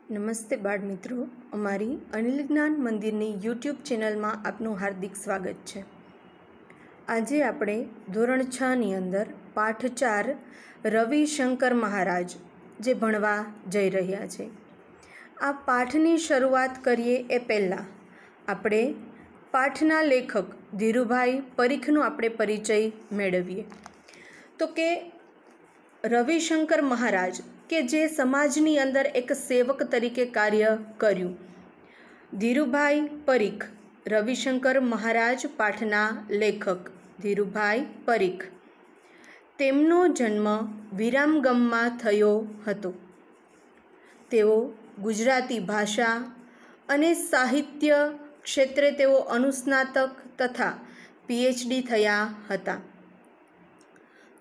નમસ્તે બાળ મિત્રો, અમારી અનિલ જ્ઞાન મંદિરની યુટ્યુબ ચેનલમાં આપનું હાર્દિક સ્વાગત છે। આજે આપણે ધોરણ 6ની અંદર પાઠ 4 રવિશંકર મહારાજ જે ભણવા જઈ રહ્યા છે। આ પાઠની શરૂઆત કરીએ એ પહેલાં આપણે પાઠના લેખક ધીરુભાઈ પરીખનો આપણે પરિચય મેળવીએ। તો કે રવિશંકર મહારાજ કે જે સમાજની અંદર એક સેવક તરીકે કાર્ય કર્યું। ધીરુભાઈ પરીખ, રવિશંકર મહારાજ પાઠના લેખક ધીરુભાઈ પરીખ। તેમનો જન્મ વિરામગામમાં થયો હતો। તેઓ ગુજરાતી ભાષા અને સાહિત્ય ક્ષેત્રે તેઓ અનુસ્નાતક તથા પીએચડી થયા હતા।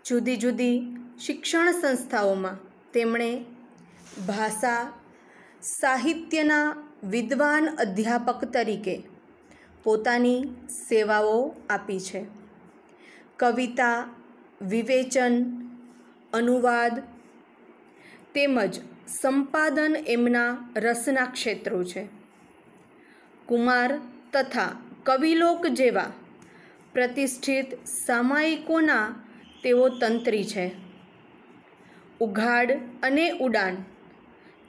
જુદી જુદી શિક્ષણ સંસ્થાઓમાં તેમણે ભાષા સાહિત્યના વિદ્વાન અધ્યાપક તરીકે પોતાની સેવાઓ આપી છે। કવિતા, વિવેચન, અનુવાદ તેમજ સંપાદન એમના રસના ક્ષેત્રો છે। કુમાર તથા કવિલોક જેવા પ્રતિષ્ઠિત સામાયિકોના તેઓ તંત્રી છે। ઉઘાડ અને ઉડાન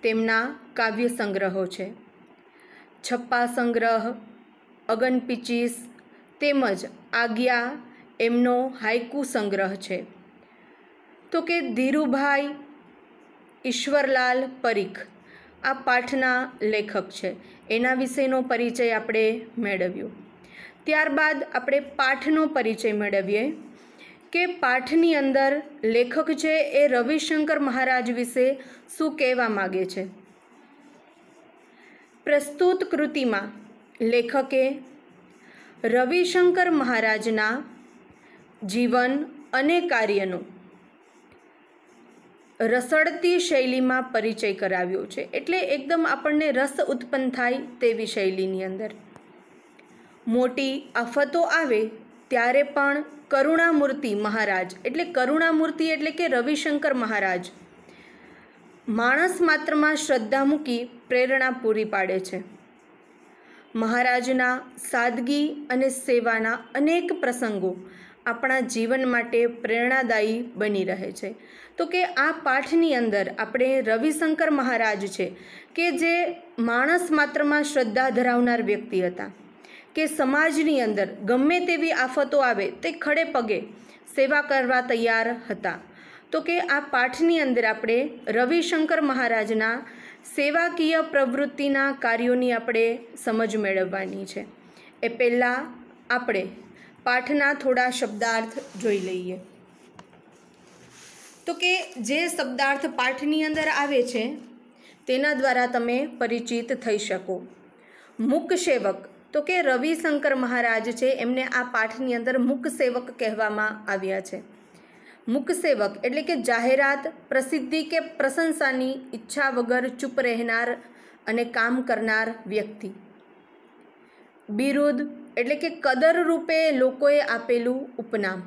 તેમના કાવ્ય સંગ્રહો છે। છપ્પા સંગ્રહ, અગનપીચીસ તેમજ આજ્ઞા એમનો હાઇકુ સંગ્રહ છે। તો કે ધીરુભાઈ ઈશ્વરલાલ પરીખ આ પાઠના લેખક છે, એના વિશેનો પરિચય આપણે મેળવ્યો। ત્યારબાદ આપણે પાઠનો પરિચય મેળવીએ કે પાઠની અંદર લેખક છે એ રવિશંકર મહારાજ વિશે શું કહેવા માગે છે। પ્રસ્તુત કૃતિમાં લેખકે રવિશંકર મહારાજના જીવન અને કાર્યનો રસળતી શૈલીમાં પરિચય કરાવ્યો છે। એટલે એકદમ આપણને રસ ઉત્પન્ન થાય તેવી શૈલીની અંદર મોટી આફતો આવે ત્યારે પણ કરુણામૂર્તિ મહારાજ એટલે કરુણામૂર્તિ એટલે કે રવિશંકર મહારાજ માણસ માત્રમાં શ્રદ્ધા મૂકી પ્રેરણા પૂરી પાડે છે। મહારાજના સાદગી અને સેવાના અનેક પ્રસંગો આપણા જીવન માટે પ્રેરણાદાયી બની રહે છે। તો કે આ પાઠની અંદર આપણે રવિશંકર મહારાજ છે કે જે માણસ માત્રમાં શ્રદ્ધા ધરાવનાર વ્યક્તિ હતા કે સમાજની અંદર ગમે તેવી આફતો આવે તે ખડે પગે સેવા કરવા તૈયાર હતા। તો કે આ પાઠની અંદર આપણે રવિશંકર મહારાજના સેવાકીય પ્રવૃત્તિના કાર્યોની આપણે સમજ મેળવવાની છે। એ પહેલાં આપણે પાઠના થોડા શબ્દાર્થ જોઈ લઈએ। તો કે જે શબ્દાર્થ પાઠની અંદર આવે છે તેના દ્વારા તમે પરિચિત થઈ શકો। મૂક સેવક, તો કે રવિશંકર મહારાજ છે એમને આ પાઠની અંદર મૂક સેવક કહેવામાં આવ્યા છે। મૂક સેવક એટલે કે જાહેરાત, પ્રસિદ્ધિ કે પ્રશંસાની ઈચ્છા વગર ચૂપ રહેનાર અને કામ કરનાર વ્યક્તિ। બિરુદ એટલે કે કદર રૂપે લોકોએ આપેલું ઉપનામ।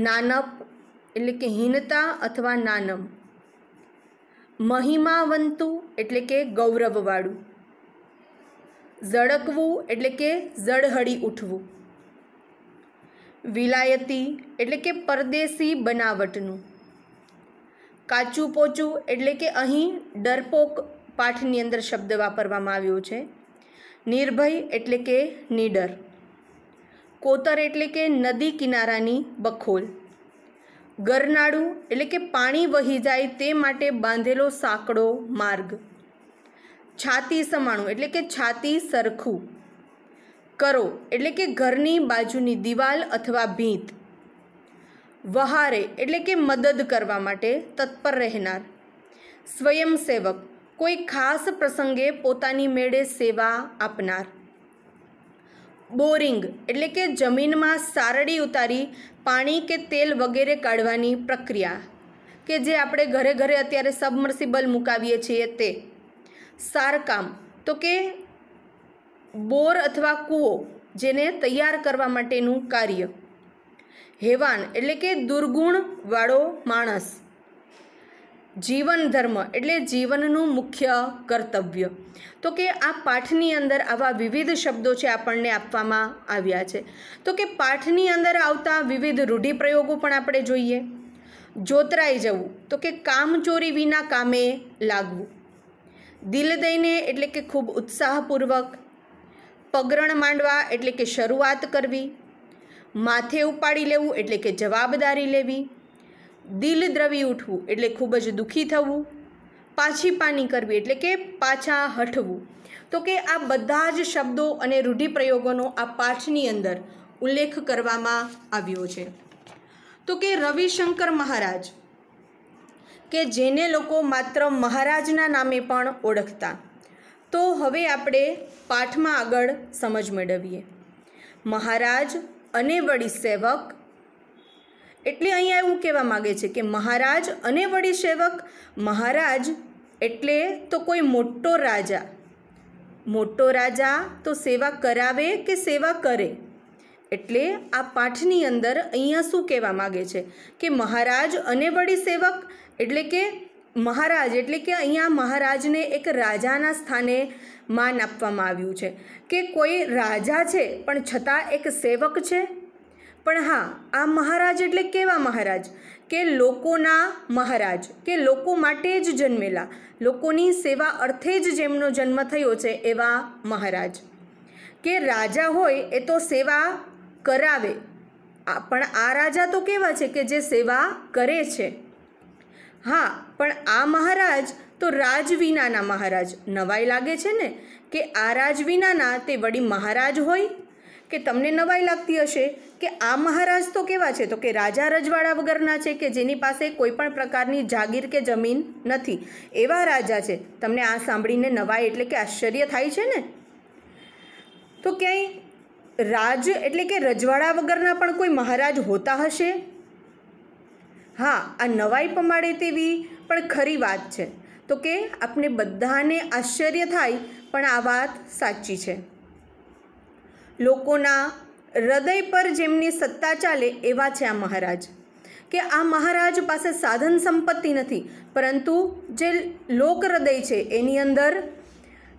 નાનપ એટલે કે હીનતા અથવા નાનમ। મહિમાવંતુ એટલે કે ગૌરવવાળું। ઝળકવું એટલે કે ઝળહળી ઉઠવું। વિલાયતી એટલે કે પરદેશી બનાવટનું। કાચું પોચું એટલે કે અહીં ડરપોક પાઠની અંદર શબ્દ વાપરવામાં આવ્યો છે। નિર્ભય એટલે કે નીડર। કોતર એટલે કે નદી કિનારાની બખોલ। ગરનાળું એટલે કે પાણી વહી જાય તે માટે બાંધેલો સાંકડો માર્ગ। છાતી સમાણું એટલે કે છાતી સરખું। કરો એટલે કે ઘરની બાજુની દિવાલ અથવા ભીંત। વહારે એટલે કે મદદ કરવા માટે તત્પર રહેનાર। સ્વયંસેવક કોઈ ખાસ પ્રસંગે પોતાની મેળે સેવા આપનાર। બોરિંગ એટલે કે જમીનમાં સારડી ઉતારી પાણી કે તેલ વગેરે કાઢવાની પ્રક્રિયા કે જે આપણે ઘરે ઘરે અત્યારે સબમર્સિબલ મુકાવીએ છીએ તે। સારકામ, તો કે બોર અથવા કૂવો જેને તૈયાર કરવા માટેનું કાર્ય। હેવાન એટલે કે દુર્ગુણવાળો માણસ। જીવન ધર્મ એટલે જીવનનું મુખ્ય કર્તવ્ય. તો કે આ પાઠની અંદર આવા વિવિધ શબ્દો છે આપણને આપવામાં આવ્યા છે. તો કે પાઠની અંદર આવતા વિવિધ રૂઢિપ્રયોગો પણ આપણે જોઈએ. જોતરાઈ જવું, તો કે કામચોરી વિના કામે લાગવું. દિલ દઈને એટલે કે ખૂબ ઉત્સાહપૂર્વક. પગરણ માંડવા એટલે કે શરૂઆત કરવી. માથે ઉપાડી લેવું એટલે કે જવાબદારી લેવી. દિલ દ્રવી ઉઠવું એટલે ખૂબ જ દુઃખી થવું. પાછી પાની કરવી એટલે કે પાછા હટવું. તો કે આ બધા જ શબ્દો અને રૂઢિપ્રયોગોનો આ પાઠની અંદર ઉલ્લેખ કરવામાં આવ્યો છે. તો કે રવિશંકર મહારાજ, કે જેને લોકો માત્ર મહારાજના નામે પણ ઓળખતા. તો હવે આપણે પાઠમાં આગળ સમજ મેળવીએ. મહારાજ અને વડી સેવક એટલે અહીંયા એવું કહેવા માગે છે કે મહારાજ અને વડી સેવક. મહારાજ એટલે તો કોઈ મોટો રાજા. મોટો રાજા તો સેવા કરાવે કે સેવા કરે. એટલે આ પાઠની અંદર અહીંયા શું કહેવા માગે છે કે મહારાજ અને વડી સેવક એટલે કે મહારાજ એટલે કે અહીંયા મહારાજને એક રાજાના સ્થાને માન આપવામાં આવ્યું છે કે કોઈ રાજા છે પણ છતાં એક સેવક છે. પણ હા, આ મહારાજ એટલે કેવા મહારાજ કે લોકોના મહારાજ, કે લોકો માટે જ જન્મેલા, લોકોની સેવા અર્થે જ જેમનો જન્મ થયો છે એવા મહારાજ. કે રાજા હોય એ તો સેવા કરાવે, પણ આ રાજા તો કેવા છે કે જે સેવા કરે છે. હા, પણ આ મહારાજ તો રાજ વિનાના મહારાજ. નવાઈ લાગે છે ને કે આ રાજ વિનાના તે વળી મહારાજ હોય, કે તમને નવાઈ લાગતી હશે કે આ મહારાજ તો કેવા છે, તો કે રાજા રજવાડા વગરના છે, કે જેની પાસે કોઈ પણ પ્રકારની જાગીર કે જમીન નથી, એવા રાજા છે. તમને આ સાંભળીને નવાઈ એટલે કે આશ્ચર્ય થાય છે ને. તો ક્યાંય રાજ એટલે કે રજવાડા વગરના પણ કોઈ મહારાજ હોતા હશે? હા, આ નવાઈ પમાડે તેવી પણ ખરી વાત છે. તો કે આપણે બધાને આશ્ચર્ય થાય, પણ આ વાત સાચી છે. લોકોના હૃદય પર જેમની સત્તા ચાલે એવા છે આ મહારાજ. કે આ મહારાજ પાસે સાધન સંપત્તિ નથી, પરંતુ જે લોક હૃદય છે એની અંદર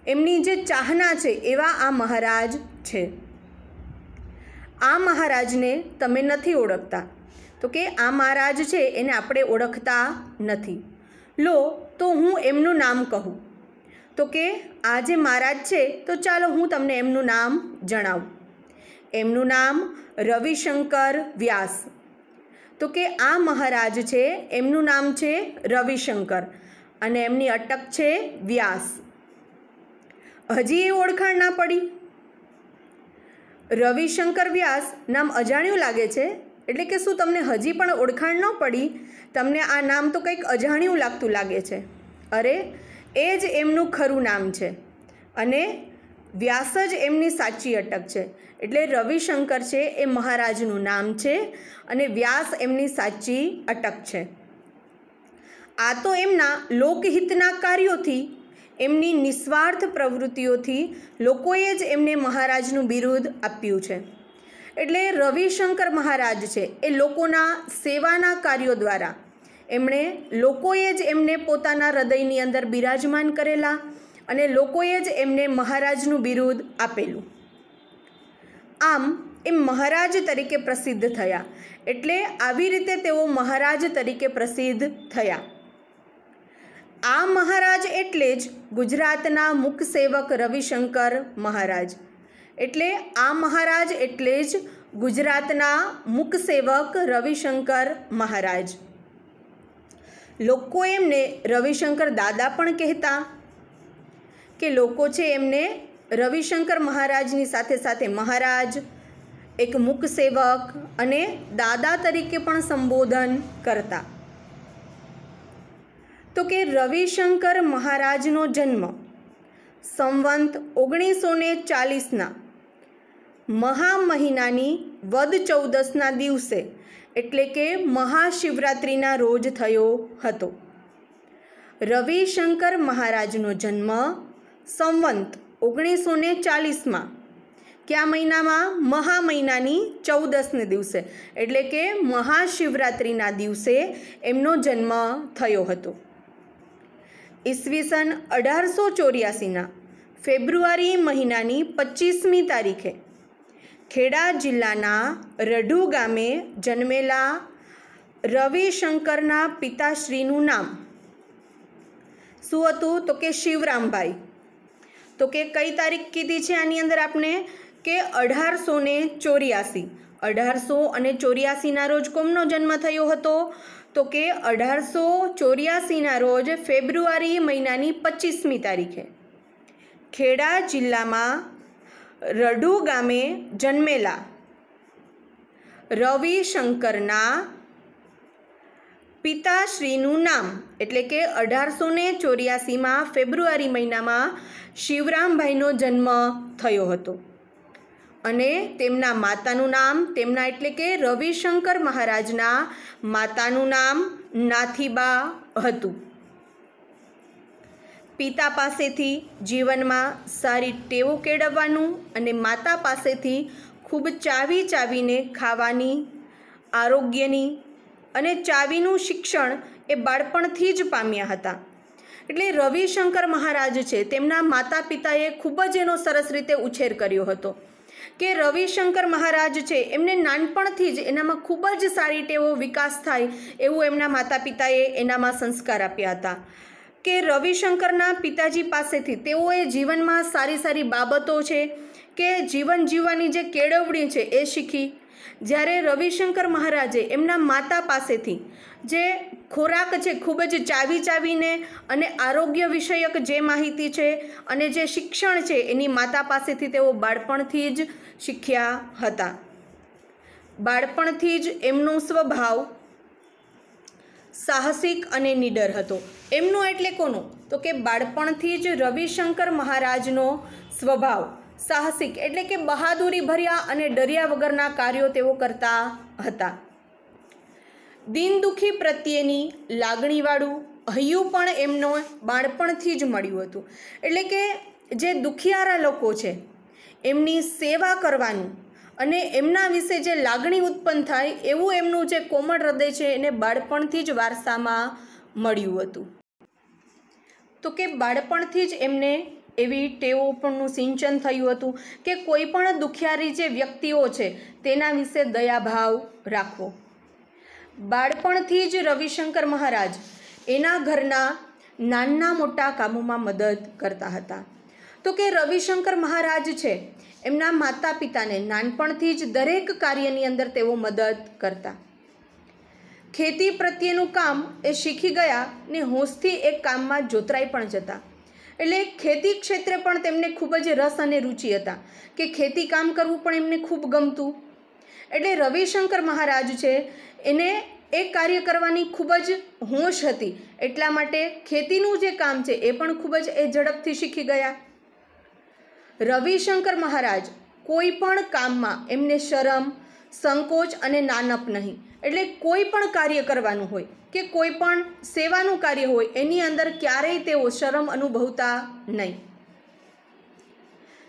એમની જે ચાહના છે એવા આ મહારાજ છે. આ મહારાજને તમે નથી ઓળખતા. તો કે આ મહારાજ છે એને આપણે ઓળખતા નથી. લો તો હું એમનું નામ કહું. તો કે આ જે મહારાજ છે તો ચાલો હું તમને એમનું નામ જણાવું. એમનું નામ રવિશંકર વ્યાસ. તો કે આ મહારાજ છે એમનું નામ છે રવિશંકર અને એમની અટક છે વ્યાસ. હજી એ ઓળખાણ ના પડી? રવિશંકર વ્યાસ નામ અજાણ્યું લાગે છે, એટલે કે શું તમને હજી પણ ઓળખાણ ન પડી? તમને આ નામ તો કંઈક અજાણ્યું લાગતું લાગે છે. અરે, એ જ એમનું ખરું નામ છે અને વ્યાસ જ એમની સાચી અટક છે. એટલે રવિશંકર છે એ મહારાજનું નામ છે અને વ્યાસ એમની સાચી અટક છે. આ તો એમના લોકહિતના કાર્યોથી, એમની નિસ્વાર્થ પ્રવૃત્તિઓથી લોકોએ જ એમને મહારાજનું બિરુદ આપ્યું છે. એટલે રવિશંકર મહારાજ છે એ લોકોના સેવાના કાર્યો દ્વારા એમણે લોકોએ જ એમને પોતાના હૃદયની અંદર બિરાજમાન કરેલા અને લોકોએ જ એમને મહારાજનું બિરુદ આપેલું. આમ એ મહારાજ તરીકે પ્રસિદ્ધ થયા. એટલે આવી રીતે તેઓ મહારાજ તરીકે પ્રસિદ્ધ થયા. આ મહારાજ એટલે જ ગુજરાતના મુખ સેવક રવિશંકર મહારાજ. એટલે આ મહારાજ એટલે જ ગુજરાતના મુખ સેવક રવિશંકર મહારાજ. લોકો એમને રવિશંકર દાદા પણ કહેતા, કે લોકો છે એમને રવિશંકર મહારાજની સાથે સાથે મહારાજ, એક મુખ સેવક અને દાદા તરીકે પણ સંબોધન કરતા. તો કે રવિશંકર મહારાજનો જન્મ સંવંત 1940ના મહા મહિનાની વદ 14ના દિવસે એટલે કે મહાશિવરાત્રિના રોજ થયો હતો. રવિશંકર મહારાજનો જન્મ સંવંત 1940માં કયા મહિનામાં? મહા મહિનાની 14ને દિવસે એટલે કે મહાશિવરાત્રિના દિવસે એમનો જન્મ થયો હતો. ઈસવીસન 1884 ફેબ્રુઆરી મહિનાની 25મી તારીખે ખેડા જિલ્લાના રઢુ ગામે જન્મેલા રવિશંકરના પિતાશ્રીનું નામ શું હતું? તો કે શિવરામભાઈ. તો કે કઈ તારીખ કીધી છે આની અંદર આપણે? કે 1884. 1884ના રોજ કોમનો જન્મ થયો હતો? તો કે 1884ના રોજ ફેબ્રુઆરી મહિનાની 25મી તારીખે ખેડા જિલ્લામાં રઢુ ગામે જન્મેલા રવિશંકરના પિતાશ્રીનું નામ, એટલે કે 1884માં ફેબ્રુઆરી મહિનામાં શિવરામભાઈનો જન્મ થયો હતો અને તેમના માતાનું નામ, તેમના એટલે કે રવિશંકર મહારાજના માતાનું નામ નાથીબા હતું. પિતા પાસેથી જીવનમાં સારી ટેવો કેળવવાનું અને માતા પાસેથી ખૂબ ચાવીને ખાવાની, આરોગ્યની અને ચાવીનું શિક્ષણ એ બાળપણથી જ પામ્યા હતા. એટલે રવિશંકર મહારાજ છે તેમના માતા પિતાએ ખૂબ જ એનો સરસ રીતે ઉછેર કર્યો હતો કે રવિશંકર મહારાજ છે એમને નાનપણથી જ એનામાં ખૂબ જ સારી ટેવો વિકાસ થાય એવું એમના માતા પિતાએ એનામાં સંસ્કાર આપ્યા હતા કે રવિશંકરના પિતાજી પાસેથી તેઓએ જીવનમાં સારી બાબતો છે કે જીવન જીવવાની જે કેળવણી છે એ શીખી. જ્યારે રવિશંકર મહારાજે એમના માતા પાસેથી જે ખોરાક છે ખૂબ જ ચાવીને અને આરોગ્ય વિષયક જે માહિતી છે અને જે શિક્ષણ છે એની માતા પાસેથી તેઓ બાળપણથી જ શીખ્યા હતા. બાળપણથી જ એમનો સ્વભાવ સાહસિક અને નીડર હતો. એમનો એટલે કોનો? તો કે બાળપણથી જ રવિશંકર મહારાજનો સ્વભાવ સાહસિક એટલે કે બહાદુરી ભર્યા અને ડર્યા વગરના કાર્યો તેઓ કરતા હતા. દીન દુઃખી પ્રત્યેની લાગણીવાળું હૈયું પણ એમનો બાળપણથી જ મળ્યું હતું. એટલે કે જે દુખિયારા લોકો છે એમની સેવા કરવાનું અને એમના વિશે જે લાગણી ઉત્પન્ન થાય એવું એમનું જે કોમળ હૃદય છે એને બાળપણથી જ વારસામાં મળ્યું હતું. તો કે બાળપણથી જ એમને એવી ટેવો પણનું સિંચન થયું હતું કે કોઈ પણ દુખિયારી જે વ્યક્તિઓ છે તેના વિશે દયાભાવ રાખવો. બાળપણથી જ રવિશંકર મહારાજ એના ઘરના નાના મોટા કામોમાં મદદ કરતા હતા. તો કે રવિશંકર મહારાજ છે એમના માતા પિતાને નાનપણથી જ દરેક કાર્યની અંદર તેઓ મદદ કરતા. ખેતી પ્રત્યેનું કામ એ શીખી ગયા ને હોંશથી એ કામમાં જોતરાઈ પણ જતા. એટલે ખેતી ક્ષેત્રે પણ તેમને ખૂબ જ રસ અને રુચિ હતા કે ખેતી કામ કરવું પણ એમને ખૂબ ગમતું. એટલે રવિશંકર મહારાજ છે એને એ કાર્ય કરવાની ખૂબ જ હોશ હતી, એટલા માટે ખેતીનું જે કામ છે એ પણ ખૂબ જ એ ઝડપથી શીખી ગયા. રવિશંકર મહારાજ કોઈ પણ કામમાં એમને શરમ, સંકોચ અને નાનપ નહીં. એટલે કોઈ પણ કાર્ય કરવાનું હોય કે કોઈ પણ સેવાનું કાર્ય હોય એની અંદર ક્યારેય તેઓ શરમ અનુભવતા નહીં.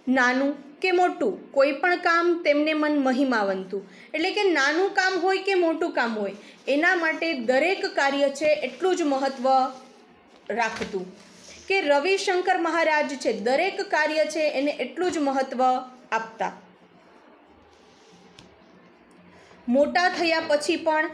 નાનું કે મોટું કોઈ પણ કામ તેમને મન મહિમાવંતું. એટલે કે નાનું કામ હોય કે મોટું કામ હોય એના માટે દરેક કાર્ય છે એટલું જ મહત્ત્વ રાખતું કે રવિશંકર મહારાજ છે દરેક કાર્ય છે એને એટલું જ મહત્ત્વ આપતા. મોટા થયા પછી પણ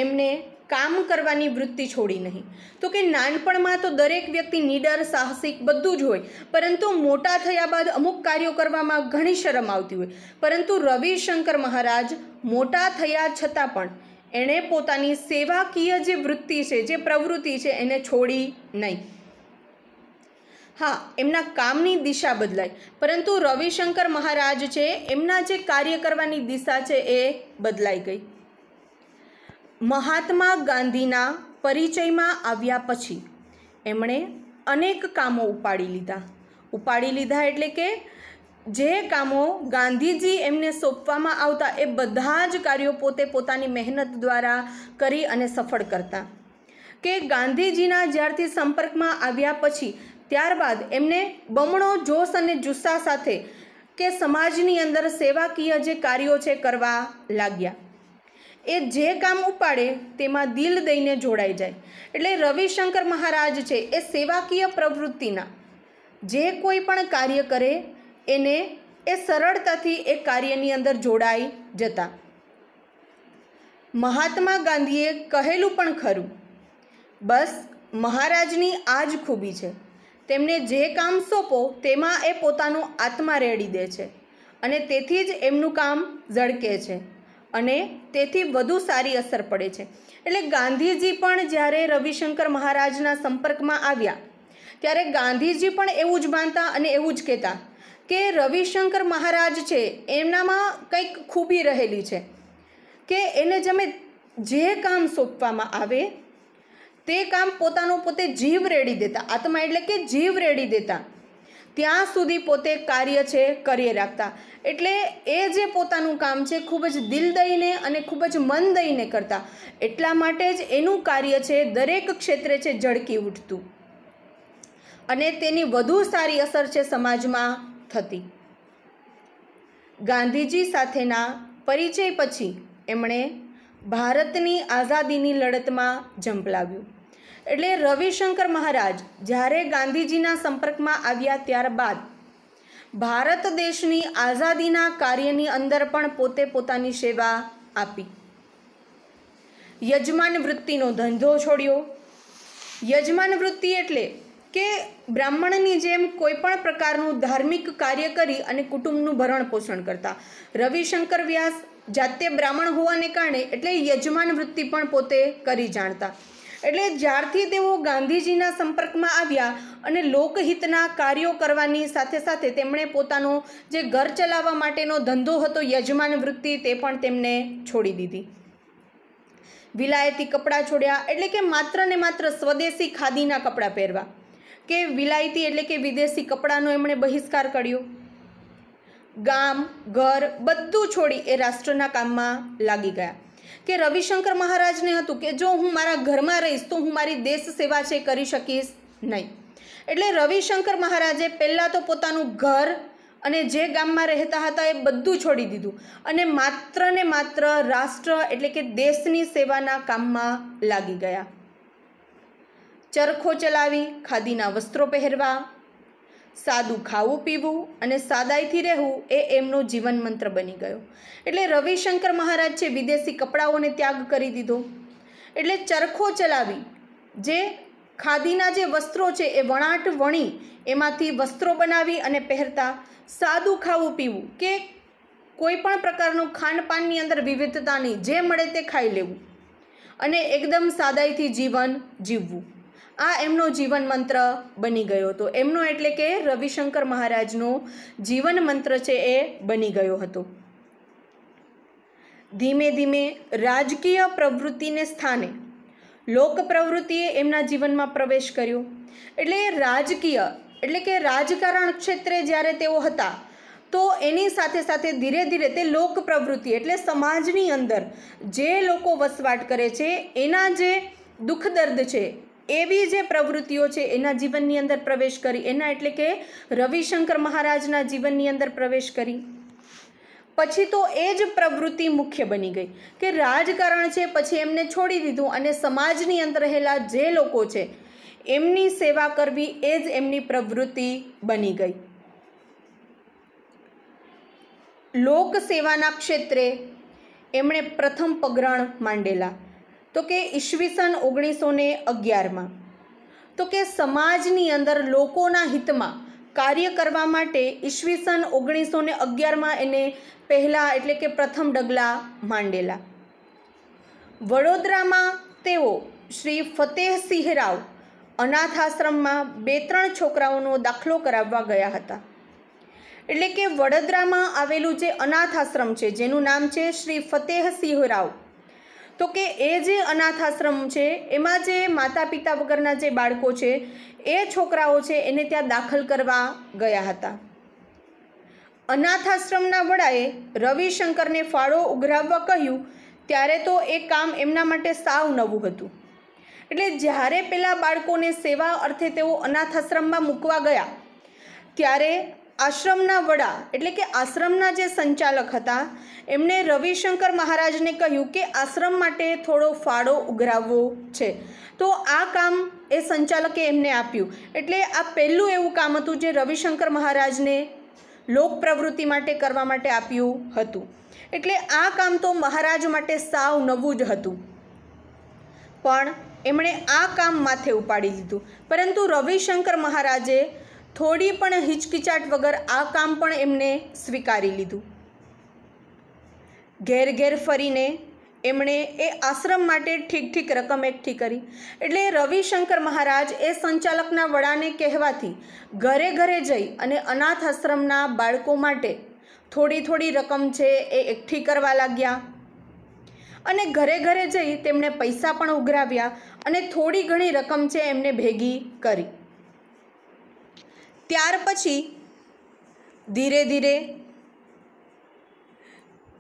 એમને કામ કરવાની વૃત્તિ છોડી નહીં. તો કે નાનપણમાં તો દરેક વ્યક્તિ નીડર, સાહસિક બધું જ હોય, પરંતુ મોટા થયા બાદ અમુક કાર્યો કરવામાં ઘણી શરમ આવતી હોય. પરંતુ રવિશંકર મહારાજ મોટા થયા છતાં પણ એણે પોતાની સેવાકીય જે વૃત્તિ છે, જે પ્રવૃત્તિ છે એને છોડી નહીં. હા, એમના કામની દિશા બદલાઈ, પરંતુ રવિશંકર મહારાજ છે એમના જે કાર્ય કરવાની દિશા છે એ બદલાઈ ગઈ. મહાત્મા ગાંધીના પરિચયમાં આવ્યા પછી એમણે અનેક કામો ઉપાડી લીધા. એટલે કે જે કામો ગાંધીજી એમને સોંપવામાં આવતા એ બધા જ કાર્યો પોતે પોતાની મહેનત દ્વારા કરી અને સફળ કરતા. કે ગાંધીજીના જ્યારથી સંપર્કમાં આવ્યા પછી ત્યારબાદ એમને બમણો જોશ અને જુસ્સા સાથે કે સમાજની અંદર સેવાકીય જે કાર્યો છે કરવા લાગ્યા. એ જે કામ ઉપાડે તેમાં દિલ દઈને જોડાઈ જાય. એટલે રવિશંકર મહારાજ છે એ સેવાકીય પ્રવૃત્તિના જે કોઈ પણ કાર્ય કરે એને એ સરળતાથી એ કાર્યની અંદર જોડાઈ જતા. મહાત્મા ગાંધીએ કહેલું પણ ખરું, બસ મહારાજની આ જ ખૂબી છે, તેમને જે કામ સોંપો તેમાં એ પોતાનો આત્મા રેડી દે છે અને તેથી જ એમનું કામ ઝળકે છે અને તેથી વધુ સારી અસર પડે છે. એટલે ગાંધીજી પણ જ્યારે રવિશંકર મહારાજના સંપર્કમાં આવ્યા ત્યારે ગાંધીજી પણ એવું જ માનતા અને એવું જ કહેતા કે રવિશંકર મહારાજ છે એમનામાં કંઈક ખૂબી રહેલી છે કે એને જે કામ સોંપવામાં આવે તે કામ પોતાનો પોતે જીવ રેડી દેતા, આત્મા એટલે કે જીવ રેડી દેતા, ત્યાં સુધી પોતે કાર્ય છે કરી રાખતા. એટલે એ જે પોતાનું કામ છે ખૂબ જ દિલ દઈને અને ખૂબ જ મન દઈને કરતા. એટલા માટે જ એનું કાર્ય છે દરેક ક્ષેત્રે છે ઝળકી ઉઠતું અને તેની વધુ સારી અસર છે સમાજમાં થતી. ગાંધીજી સાથેના પરિચય પછી એમણે ભારતની આઝાદીની લડતમાં ઝંપલાવ્યું. એટલે રવિશંકર મહારાજ જ્યારે ગાંધીજીના સંપર્કમાં આવ્યા ત્યારબાદ ભારત દેશની આઝાદીના કાર્યની અંદર પણ પોતે પોતાની સેવા આપી. યજમાન વૃત્તિનો ધંધો છોડ્યો. યજમાન વૃત્તિ એટલે કે બ્રાહ્મણની જેમ કોઈ પણ પ્રકારનું ધાર્મિક કાર્ય કરી અને કુટુંબનું ભરણ પોષણ કરતા. રવિશંકર વ્યાસ જાતે બ્રાહ્મણ હોવાને કારણે એટલે યજમાન વૃત્તિ પણ પોતે કરી જાણતા. એટલે જ્યારથી તેઓ ગાંધીજીના સંપર્કમાં આવ્યા અને લોકહિતના કાર્યો કરવાની સાથે સાથે તેમણે પોતાનો જે ઘર ચલાવવા માટેનો ધંધો હતો યજમાન વૃત્તિ તે પણ તેમને છોડી દીધી. વિલાયતી કપડાં છોડ્યા, એટલે કે માત્ર ને માત્ર સ્વદેશી ખાદીના કપડાં પહેરવા કે વિલાયતી એટલે કે વિદેશી કપડાનો એમણે બહિષ્કાર કર્યો. ગામ ઘર બધું છોડી એ રાષ્ટ્રના કામમાં લાગી ગયા. કે રવિશંકર મહારાજને હતું કે જો હું મારા ઘરમાં રહીશ તો હું મારી દેશ સેવા છે કરી શકીશ નહીં. એટલે રવિશંકર મહારાજે પહેલાં તો પોતાનું ઘર અને જે ગામમાં રહેતા હતા એ બધું છોડી દીધું અને માત્ર ને માત્ર રાષ્ટ્ર એટલે કે દેશની સેવાના કામમાં લાગી ગયા. ચરખો ચલાવી ખાદીના વસ્ત્રો પહેરવા, સાદું ખાવું પીવું અને સાદાઈથી રહેવું એ એમનો જીવન મંત્ર બની ગયો. એટલે રવિશંકર મહારાજ છે વિદેશી કપડાઓને ત્યાગ કરી દીધો. એટલે ચરખો ચલાવી જે ખાદીના જે વસ્ત્રો છે એ વણાટ વણી એમાંથી વસ્ત્રો બનાવી અને પહેરતા. સાદું ખાવું પીવું કે કોઈ પણ પ્રકારનું ખાનપાનની અંદર વિવિધતા નહીં, જે મળે તે ખાઈ લેવું અને એકદમ સાદાઈથી જીવન જીવવું. આ એમનો જીવન મંત્ર બની ગયો હતો. એમનો એટલે કે રવિશંકર મહારાજનો જીવન મંત્ર છે એ બની ગયો હતો. ધીમે ધીમે રાજકીય પ્રવૃત્તિને સ્થાને લોક પ્રવૃત્તિએ એમના જીવનમાં પ્રવેશ કર્યો. એટલે રાજકીય એટલે કે રાજકારણ ક્ષેત્રે જ્યારે તેઓ હતા તો એની સાથે સાથે ધીરે ધીરે તે લોક પ્રવૃત્તિ એટલે સમાજની અંદર જે લોકો વસવાટ કરે છે એના જે દુઃખ દર્દ છે એવી જે પ્રવૃત્તિઓ છે એના જીવનની અંદર પ્રવેશ કરી. એના એટલે કે રવિશંકર મહારાજના જીવનની અંદર પ્રવેશ કરી. પછી તો એ જ પ્રવૃત્તિ મુખ્ય બની ગઈ કે રાજકારણ છે પછી એમને છોડી દીધું અને સમાજની અંદર રહેલા જે લોકો છે એમની સેવા કરવી એ જ એમની પ્રવૃત્તિ બની ગઈ. લોક સેવાના ક્ષેત્રે એમણે પ્રથમ પગરણ માંડેલા તો કે ઈસવીસન 1911માં. તો કે સમાજની અંદર લોકોના હિતમાં કાર્ય કરવા માટે ઈસવીસન 1911માં એને પહેલાં એટલે કે પ્રથમ ડગલા માંડેલા. વડોદરામાં તેઓ શ્રી ફતેહસિંહ રાવ અનાથ આશ્રમમાં 2-3 છોકરાઓનો દાખલો કરાવવા ગયા હતા. એટલે કે વડોદરામાં આવેલું જે અનાથ આશ્રમ છે જેનું નામ છે શ્રી ફતેહસિંહ રાવ, તો કે એ જે અનાથ આશ્રમ છે એમાં જે માતા પિતા વગરના જે બાળકો છે એ છોકરાઓ છે એને ત્યાં દાખલ કરવા ગયા હતા. અનાથ આશ્રમના વડાએ રવિશંકરને ફાળો ઉઘરાવવા કહ્યું ત્યારે તો એ કામ એમના માટે સાવ નવું હતું. એટલે જ્યારે પેલા બાળકોને સેવા અર્થે તેઓ અનાથ આશ્રમમાં મૂકવા ગયા ત્યારે આશ્રમના વડા એટલે કે આશ્રમના જે સંચાલક હતા એમણે રવિશંકર મહારાજને કહ્યું કે આશ્રમ માટે થોડો ફાળો ઉઘરાવવો છે. તો આ કામ એ સંચાલકે એમને આપ્યું. એટલે આ પહેલું એવું કામ હતું જે રવિશંકર મહારાજને લોક પ્રવૃત્તિ માટે કરવા માટે આપ્યું હતું. એટલે આ કામ તો મહારાજ માટે સાવ નવું જ હતું, પણ એમણે આ કામ માથે ઉપાડી લીધું. પરંતુ રવિશંકર મહારાજે થોડી પણ હિચકિચાટ વગર આ કામ પણ એમને સ્વીકારી લીધું. ઘેર ઘેર ફરીને એમણે એ આશ્રમ માટે ઠીક રકમ એકઠી કરી. એટલે રવિશંકર મહારાજ એ સંચાલકના વડાને કહેવાથી ઘરે ઘરે જઈ અને અનાથ આશ્રમના બાળકો માટે થોડી રકમ છે એ એકઠી કરવા લાગ્યા. અને ઘરે ઘરે જઈ તેમણે પૈસા પણ ઉઘરાવ્યા અને થોડી ઘણી રકમ છે એમને ભેગી કરી. ત્યાર પછી ધીરે ધીરે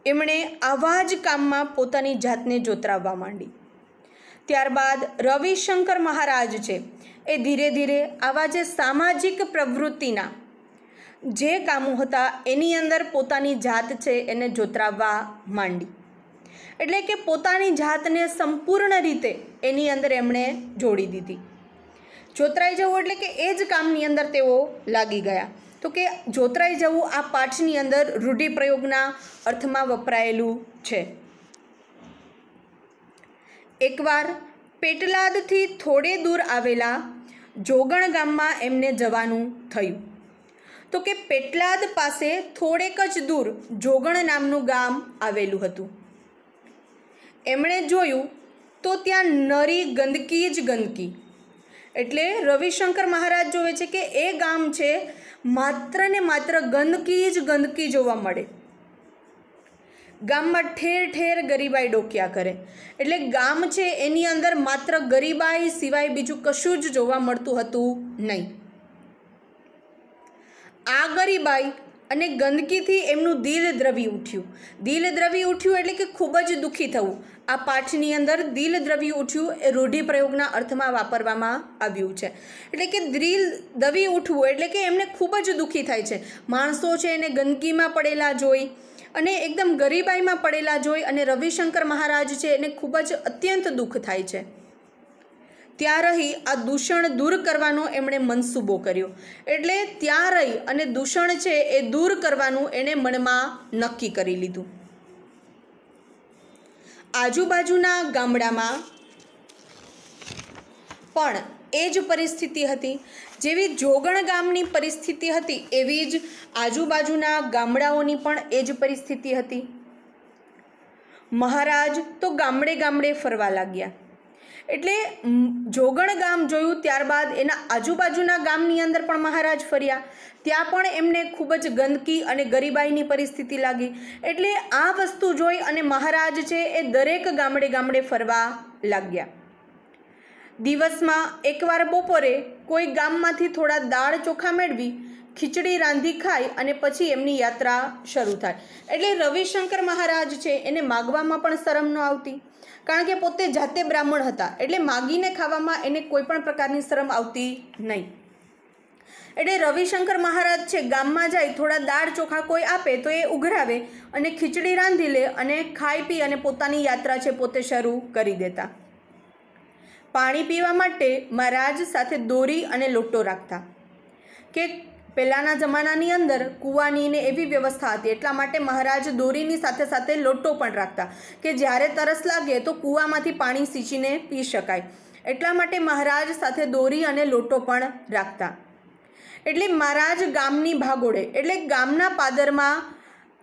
એમણે આવા જ કામમાં પોતાની જાતને જોતરાવવા માંડી. ત્યારબાદ રવિશંકર મહારાજ છે એ ધીરે ધીરે આવા જે સામાજિક પ્રવૃત્તિના જે કામો હતા એની અંદર પોતાની જાત છે એને જોતરાવવા માંડી. એટલે કે પોતાની જાતને સંપૂર્ણ રીતે એની અંદર એમણે જોડી દીધી. જોતરાઈ જવું એટલે કે એ જ કામની અંદર તેઓ લાગી ગયા. તો કે જોતરાઈ જવું આ પાઠની અંદર રૂઢિપ્રયોગના અર્થમાં વપરાયેલું છે. એકવાર પેટલાદથી થોડે દૂર આવેલા જોગણ ગામમાં એમને જવાનું થયું. તો કે પેટલાદ પાસે થોડેક જ દૂર જોગણ નામનું ગામ આવેલું હતું. એમણે જોયું તો ત્યાં નરી ગંદકી જ ગંદકી. એટલે રવિશંકર મહારાજ જોવે છે કે એ ગામ છે માત્ર ને માત્ર ગંદકી જ ગંદકી જોવા મળે. ગામમાં ઠેર ગરીબાઈ ડોક્યા કરે. એટલે ગામ છે એની અંદર માત્ર ગરીબાઈ સિવાય બીજું કશું જ જોવા મળતું હતું નહીં. આ ગરીબાઈ અને ગંદકીથી એમનું દિલ દ્રવી ઉઠ્યું. દિલ દ્રવી ઉઠ્યું એટલે કે ખૂબ જ દુઃખી થવું. આ પાઠની અંદર દિલ દ્રવી ઉઠ્યું એ રૂઢિપ્રયોગના અર્થમાં વાપરવામાં આવ્યું છે. એટલે કે દિલ દ્રવી ઉઠવું એટલે કે એમને ખૂબ જ દુઃખી થાય છે. માણસો છે એને ગંદકીમાં પડેલા જોઈ અને એકદમ ગરીબાઈમાં પડેલા જોઈ અને રવિશંકર મહારાજ છે એને ખૂબ જ અત્યંત દુઃખ થાય છે. ત્યાં રહી આ દૂષણ દૂર કરવાનો એમણે મનસૂબો કર્યો. એટલે ત્યાં રહી અને દૂષણ છે એ દૂર કરવાનું એણે મનમાં નક્કી કરી લીધું. આજુબાજુના ગામડામાં પણ એ જ પરિસ્થિતિ હતી. જેવી જોગણ ગામની પરિસ્થિતિ હતી એવી જ આજુબાજુના ગામડાઓની પણ એ જ પરિસ્થિતિ હતી. મહારાજ તો ગામડે ગામડે ફરવા લાગ્યા. એટલે જોગણ ગામ જોયું, ત્યારબાદ એના આજુબાજુના ગામની અંદર પણ મહારાજ ફર્યા. ત્યાં પણ એમને ખૂબ જ ગંદકી અને ગરીબાઈની પરિસ્થિતિ લાગી. એટલે આ વસ્તુ જોઈ અને મહારાજ છે એ દરેક ગામડે ગામડે ફરવા લાગ્યા. દિવસમાં એકવાર બપોરે કોઈ ગામમાંથી થોડા દાળ ચોખા મેળવી ખીચડી રાંધી ખાઈ અને પછી એમની યાત્રા શરૂ થાય. એટલે રવિશંકર મહારાજ છે એને માગવામાં પણ શરમ ન આવતી, કારણ કે પોતે જાતે બ્રાહ્મણ હતા. એટલે માગીને ખાવામાં એને કોઈ પણ પ્રકારની શરમ આવતી નહીં. એટલે રવિશંકર મહારાજ છે ગામમાં જાય, થોડા દાળ ચોખા કોઈ આપે તો એ ઉઘરાવે અને ખીચડી રાંધી લે અને ખાઈ પી અને પોતાની યાત્રા છે પોતે શરૂ કરી દેતા. પાણી પીવા માટે મહારાજ સાથે દોરી અને લોટો રાખતા. કે પહેલાંના જમાનાની અંદર કૂવાની ને એવી વ્યવસ્થા હતી, એટલા માટે મહારાજ દોરીની સાથે સાથે લોટો પણ રાખતા કે જ્યારે તરસ લાગે તો કૂવામાંથી પાણી સિંચીને પી શકાય. એટલા માટે મહારાજ સાથે દોરી અને લોટો પણ રાખતા. એટલે મહારાજ ગામની ભાગોળે એટલે ગામના પાદરમાં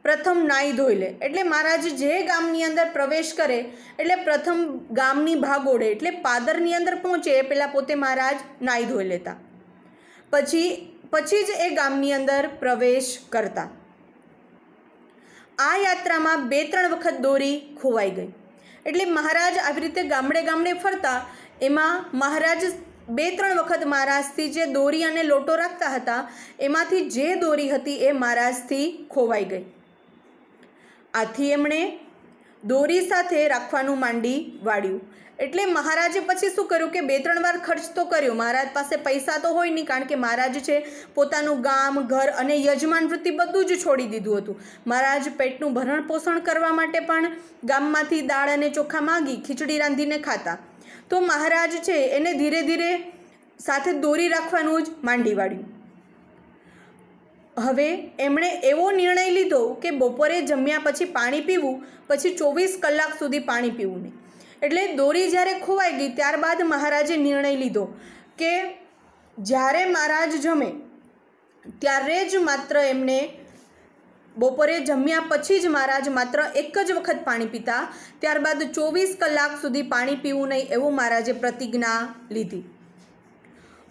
પ્રથમ નાહી ધોઈ લે. એટલે મહારાજ જે ગામની અંદર પ્રવેશ કરે એટલે પ્રથમ ગામની ભાગોળે એટલે પાદરની અંદર પહોંચે એ પહેલાં પોતે મહારાજ નાહી ધોઈ લેતા. પછી જ એ ગામની અંદર પ્રવેશ કરતા. આ યાત્રામાં 2-3 વખત દોરી ખોવાઈ ગઈ. એટલે મહારાજ આવી રીતે ગામડે ગામડે ફરતા, એમાં મહારાજ 2-3 વખત મહારાજથી જે દોરી અને લોટો રાખતા હતા એમાંથી જે દોરી હતી એ મહારાજથી ખોવાઈ ગઈ. આથી એમણે દોરી સાથે રાખવાનું માંડી વાળ્યું. એટલે મહારાજે પછી શું કર્યું કે 2-3 વાર ખર્ચ તો કર્યો. મહારાજ પાસે પૈસા તો હોય નહીં, કારણ કે મહારાજ છે પોતાનું ગામ, ઘર અને યજમાન વૃત્તિ બધું જ છોડી દીધું હતું. મહારાજ પેટનું ભરણ પોષણ કરવા માટે પણ ગામમાંથી દાળ અને ચોખા માંગી ખીચડી રાંધીને ખાતા. તો મહારાજ છે એને ધીરે ધીરે સાથે દોરી રાખવાનું જ માંડી વાળ્યું. હવે એમણે એવો નિર્ણય લીધો કે બપોરે જમ્યા પછી પાણી પીવું, પછી 24 કલાક સુધી પાણી પીવું નહીં. એટલે દોરી જ્યારે ખોવાઈ ગઈ ત્યારબાદ મહારાજે નિર્ણય લીધો કે જ્યારે મહારાજ જમે ત્યારે જ માત્ર એમને બપોરે જમ્યા પછી જ મહારાજ માત્ર એક જ વખત પાણી પીતા, ત્યારબાદ 24 કલાક સુધી પાણી પીવું નહીં એવું મહારાજે પ્રતિજ્ઞા લીધી.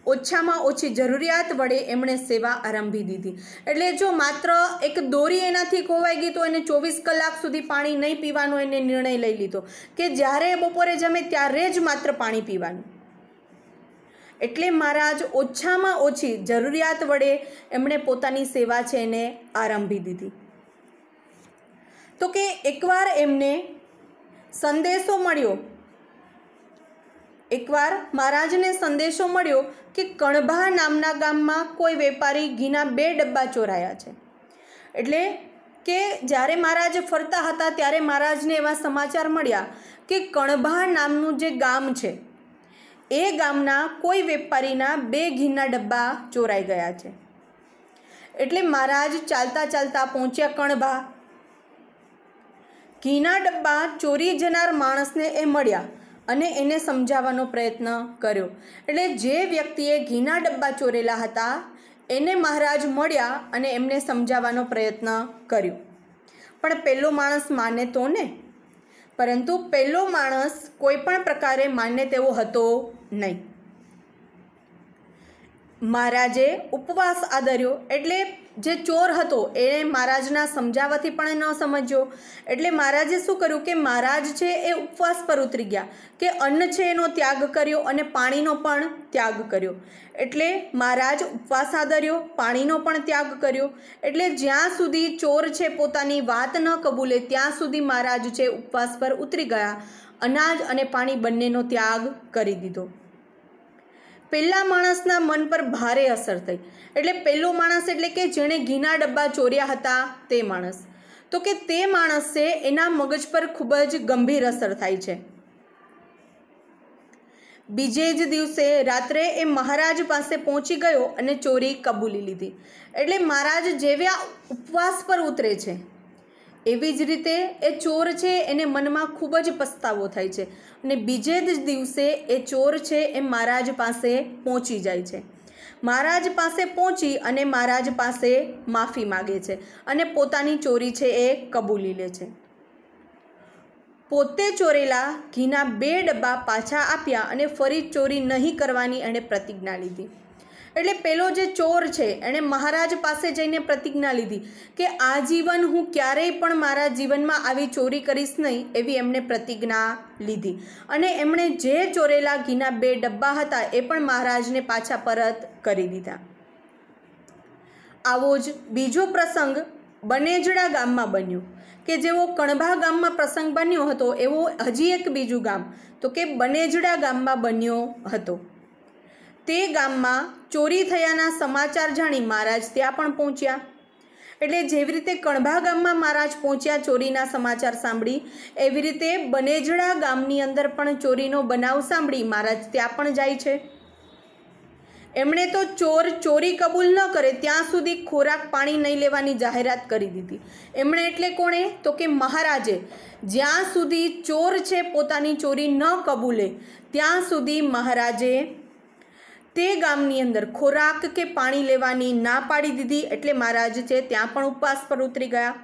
ઓછામાં ઓછી જરૂરિયાત વડે એમણે સેવા આરંભી દીધી. એટલે જો માત્ર એક દોરી એનાથી ખોવાઈ ગઈ તો એને 24 કલાક સુધી પાણી નહીં પીવાનો એને નિર્ણય લઈ લીધો કે જ્યારે બપોરે જમે ત્યારે જ માત્ર પાણી પીવાનું. એટલે મહારાજ ઓછામાં ઓછી જરૂરિયાત વડે એમણે પોતાની સેવા છે એને આરંભી દીધી. તો કે એકવાર એમને સંદેશો મળ્યો, એકવાર મહારાજને સંદેશો મળ્યો કે કણભા નામના ગામમાં કોઈ વેપારી ઘીના 2 ડબ્બા ચોરાયા છે. એટલે કે જ્યારે મહારાજ ફરતા હતા ત્યારે મહારાજને એવા સમાચાર મળ્યા કે કણભા નામનું જે ગામ છે એ ગામના કોઈ વેપારીના 2 ઘીના ડબ્બા ચોરાઈ ગયા છે. એટલે મહારાજ ચાલતા ચાલતા પહોંચ્યા કણભા. ઘીના ડબ્બા ચોરી જનાર માણસને એ મળ્યા અને એને સમજાવવાનો પ્રયત્ન કર્યો. એટલે જે વ્યક્તિએ ઘીના ડબ્બા ચોરેલા હતા એને મહારાજ મળ્યા અને એમને સમજાવવાનો પ્રયત્ન કર્યો. પણ પહેલો માણસ માને તો ને, પરંતુ પહેલો માણસ કોઈ પણ પ્રકારે માને તેવો હતો નહીં. મહારાજે ઉપવાસ આદર્યો. એટલે જે ચોર હતો એ મહારાજના સમજાવવાથી પણ ન સમજ્યો. એટલે મહારાજે શું કર્યું કે મહારાજ છે એ ઉપવાસ પર ઉતરી ગયા કે અન્ન છે એનો ત્યાગ કર્યો અને પાણીનો પણ ત્યાગ કર્યો. એટલે મહારાજ ઉપવાસ આદર્યો, પાણીનો પણ ત્યાગ કર્યો. એટલે જ્યાં સુધી ચોર છે પોતાની વાત ન કબૂલે ત્યાં સુધી મહારાજ છે ઉપવાસ પર ઉતરી ગયા, અનાજ અને પાણી બંનેનો ત્યાગ કરી દીધો. પહેલા માણસના મન પર ભારે અસર થઈ. એટલે પહેલો માણસ એટલે કે જેણે ઘીના ડબ્બા ચોર્યા હતા તે માણસ. તો કે તે માણસે એના મગજ પર ખૂબ જ ગંભીર અસર થાય છે. બીજે જ દિવસે રાત્રે એ મહારાજ પાસે પહોંચી ગયો અને ચોરી કબૂલી લીધી. એટલે મહારાજ જેવા ઉપવાસ પર ઉતરે છે એવી જ રીતે એ ચોર છે એને મનમાં ખૂબ જ પસ્તાવો થાય છે અને બીજે જ દિવસે એ ચોર છે એ મહારાજ પાસે પહોંચી જાય છે. મહારાજ પાસે પહોંચી અને મહારાજ પાસે માફી માગે છે અને પોતાની ચોરી છે એ કબૂલી લે છે. પોતે ચોરેલા ઘીના 2 ડબ્બા પાછા આપ્યા અને ફરી ચોરી નહીં કરવાની એણે પ્રતિજ્ઞા લીધી. એટલે પેલો જે ચોર છે એણે મહારાજ પાસે જઈને પ્રતિજ્ઞા લીધી કે આજીવન હું ક્યારેય પણ મારા જીવનમાં આવી ચોરી કરીશ નહીં એવી એમણે પ્રતિજ્ઞા લીધી. અને એમણે જે ચોરેલા ઘીના 2 ડબ્બા હતા એ પણ મહારાજને પાછા પરત કરી દીધા. આવો જ બીજો પ્રસંગ બનેજડા ગામમાં બન્યો કે જેવો કણભા ગામમાં પ્રસંગ બન્યો હતો એવો હજી એક બીજું ગામ તો કે બનેજડા ગામમાં બન્યો હતો. તે ગામમાં ચોરી થયાના સમાચાર જાણી મહારાજ ત્યાં પણ પહોંચ્યા. એટલે જેવી રીતે કણભા ગામમાં મહારાજ પહોંચ્યા ચોરીના સમાચાર સાંભળી, એવી રીતે બનેજડા ગામની અંદર પણ ચોરીનો બનાવ સાંભળી મહારાજ ત્યાં પણ જાય છે. એમણે તો ચોર ચોરી કબૂલ ન કરે ત્યાં સુધી ખોરાક પાણી નહીં લેવાની જાહેરાત કરી દીધી. એમણે એટલે કોણે તો કે મહારાજે જ્યાં સુધી ચોર છે પોતાની ચોરી ન કબૂલે ત્યાં સુધી મહારાજે તે ગામની અંદર ખોરાક કે પાણી લેવાની ના પાડી દીધી. એટલે મહારાજ છે ત્યાં પણ ઉપવાસ પર ઉતરી ગયા.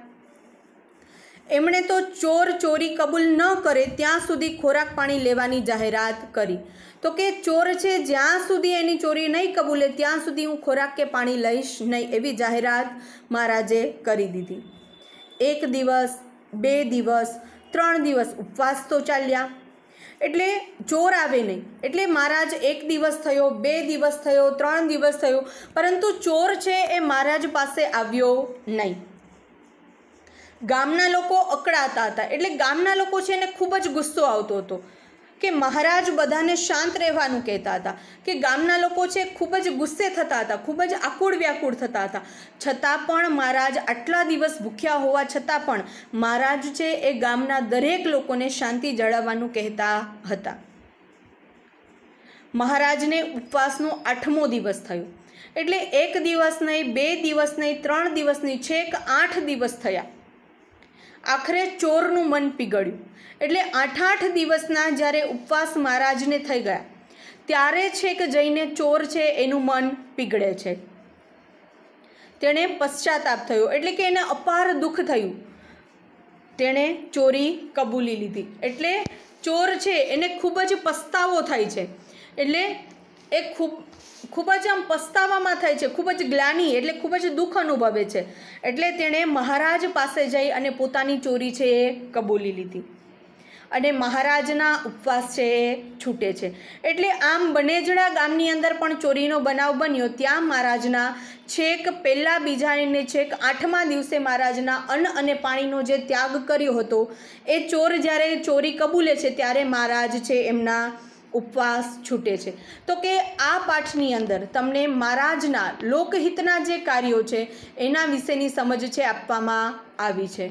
એમણે તો ચોર ચોરી કબૂલ ન કરે ત્યાં સુધી ખોરાક પાણી લેવાની જાહેરાત કરી. તો કે ચોર છે જ્યાં સુધી એની ચોરી નહીં કબૂલે ત્યાં સુધી હું ખોરાક કે પાણી લઈશ નહીં એવી જાહેરાત મહારાજે કરી દીધી. 1 દિવસ 2 દિવસ 3 દિવસ ઉપવાસ તો ચાલ્યા. એટલે ચોર આવે નહીં. એટલે મહારાજ 1 દિવસ થયો, 2 દિવસ થયો, 3 દિવસ થયો, પરંતુ ચોર છે એ મહારાજ પાસે આવ્યો નહીં. ગામના લોકો અકળાતા હતા, એટલે ગામના લોકો છે એને ખૂબ જ ગુસ્સો આવતો હતો કે મહારાજ બધાને શાંત રહેવાનું કહેતા હતા, કે ગામના લોકો છે ખૂબ જ ગુસ્સે થતા હતા, ખૂબ જ આકુળ વ્યાકુળ થતા હતા. છતાં પણ મહારાજ આટલા દિવસ ભૂખ્યા હોવા છતાં પણ મહારાજ છે એ ગામના દરેક લોકોને શાંતિ જાળવવાનું કહેતા હતા. મહારાજને ઉપવાસનો 8મો દિવસ થયો, એટલે 1 દિવસ નહીં, 2 દિવસ નહીં, 3 દિવસ નહીં, છેક 8 દિવસ થયા. આખરે ચોરનું મન પીગળ્યું, એટલે 8 દિવસના જ્યારે ઉપવાસ મહારાજને થઈ ગયા ત્યારે છેક જઈને ચોર છે એનું મન પીગળે છે. તેણે પશ્ચાતાપ થયો, એટલે કે એને અપાર દુઃખ થયું. તેણે ચોરી કબૂલી લીધી, એટલે ચોર છે એને ખૂબ જ પસ્તાવો થાય છે, એટલે એ ખૂબ જ આમ પસ્તાવામાં થાય છે, ખૂબ જ ગ્લાની, એટલે ખૂબ જ દુઃખ અનુભવે છે. એટલે તેણે મહારાજ પાસે જઈ અને પોતાની ચોરી છે એ કબૂલી લીધી અને મહારાજના ઉપવાસ છે એ છૂટે છે. એટલે આમ બનેજડા ગામની અંદર પણ ચોરીનો બનાવ બન્યો. ત્યાં મહારાજના છેક પહેલાં બીજા અને છેક 8મા દિવસે મહારાજના અન્ન અને પાણીનો જે ત્યાગ કર્યો હતો એ ચોર જ્યારે ચોરી કબૂલે છે ત્યારે મહારાજ છે એમના ઉપવાસ છૂટે છે. તો કે આ પાઠની અંદર તમને મહારાજના લોકહિતના જે કાર્યો છે એના વિશેની સમજ છે આપવામાં આવી છે.